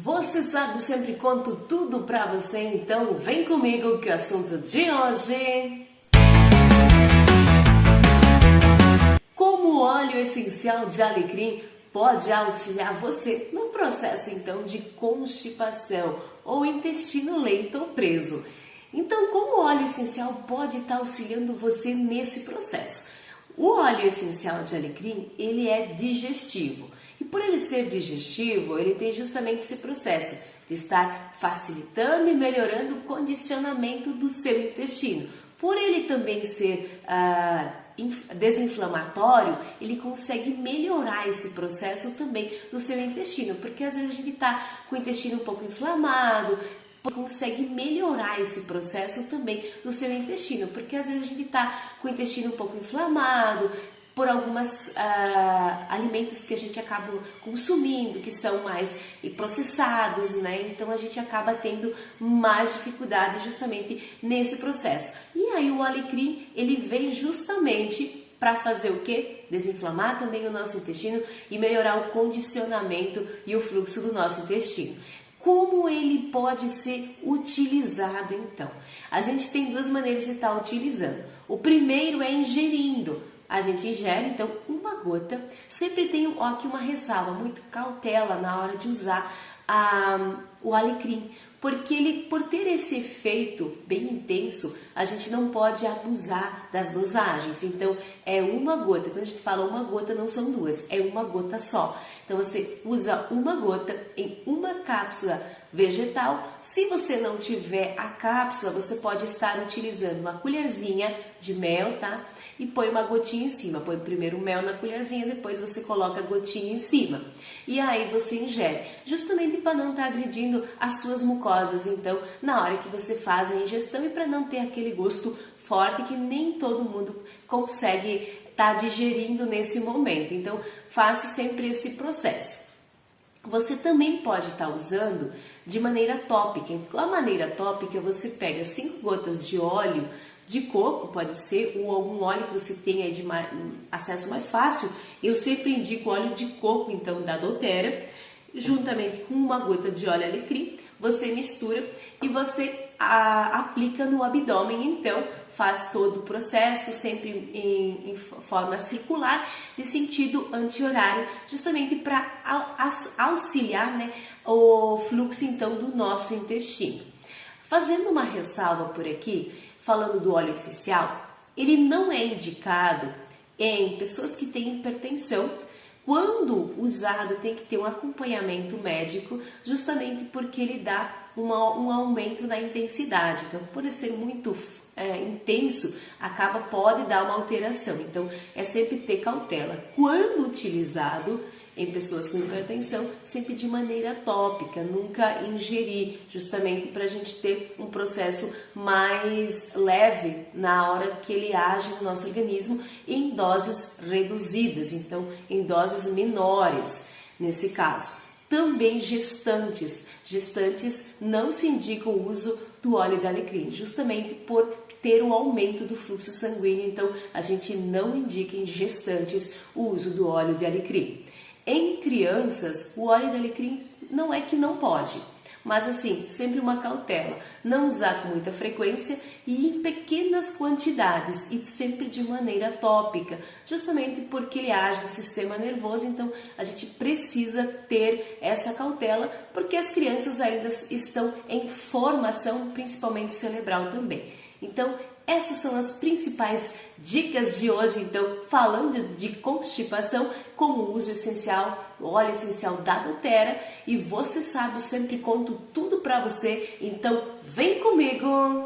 Você sabe, sempre conto tudo pra você, então vem comigo que o assunto de hoje... Como o óleo essencial de alecrim pode auxiliar você no processo então de constipação ou intestino lento ou preso. Então, como o óleo essencial pode estar auxiliando você nesse processo? O óleo essencial de alecrim, ele é digestivo. E por ele ser digestivo, ele tem justamente esse processo de estar facilitando e melhorando o condicionamento do seu intestino. Por ele também ser desinflamatório, ele consegue melhorar esse processo também do seu intestino, porque às vezes a gente está com o intestino um pouco inflamado, consegue melhorar esse processo também do seu intestino, porque às vezes a gente está com o intestino um pouco inflamado por alguns alimentos que a gente acaba consumindo, que são mais processados, né? Então a gente acaba tendo mais dificuldade justamente nesse processo. E aí o alecrim, ele vem justamente para fazer o quê? Desinflamar também o nosso intestino e melhorar o condicionamento e o fluxo do nosso intestino. Como ele pode ser utilizado então? A gente tem duas maneiras de estar utilizando. O primeiro é ingerindo. A gente ingere, então, uma gota. Sempre tem aqui uma ressalva, muito cautela na hora de usar o alecrim, porque ele, por ter esse efeito bem intenso, a gente não pode abusar das dosagens. Então, é uma gota. Quando a gente fala uma gota, não são duas, é uma gota só. Então, você usa uma gota em uma cápsula vegetal. Se você não tiver a cápsula, você pode estar utilizando uma colherzinha de mel, tá? E põe uma gotinha em cima. Põe primeiro o mel na colherzinha, depois você coloca a gotinha em cima. E aí você ingere, justamente para não estar agredindo as suas mucosas, então, na hora que você faz a ingestão e para não ter aquele gosto forte que nem todo mundo consegue estar digerindo nesse momento. Então, faça sempre esse processo. Você também pode estar usando de maneira tópica. Então, a maneira tópica, você pega 5 gotas de óleo de coco, pode ser, ou algum óleo que você tenha de acesso mais fácil. Eu sempre indico óleo de coco, então, da doTERRA, juntamente com uma gota de óleo alecrim. Você mistura e você aplica no abdômen, então, faz todo o processo sempre em forma circular, de sentido anti-horário, justamente para auxiliar, né, o fluxo então do nosso intestino. Fazendo uma ressalva por aqui, falando do óleo essencial, ele não é indicado em pessoas que têm hipertensão. Quando usado, tem que ter um acompanhamento médico, justamente porque ele dá um aumento na intensidade. Então, por ser muito intenso, pode dar uma alteração. Então, é sempre ter cautela. Quando utilizado em pessoas com hipertensão, sempre de maneira tópica, nunca ingerir, justamente para a gente ter um processo mais leve na hora que ele age no nosso organismo, em doses reduzidas, então em doses menores nesse caso. Também gestantes não se indica o uso do óleo de alecrim, justamente por ter o aumento do fluxo sanguíneo, então a gente não indica em gestantes o uso do óleo de alecrim. Em crianças, o óleo de alecrim não é que não pode, mas assim, sempre uma cautela, não usar com muita frequência e em pequenas quantidades e sempre de maneira tópica, justamente porque ele age no sistema nervoso, então a gente precisa ter essa cautela, porque as crianças ainda estão em formação, principalmente cerebral também. Então, essas são as principais dicas de hoje, então, falando de constipação com o uso essencial, o óleo essencial da doTERRA. E você sabe, sempre conto tudo pra você, então vem comigo!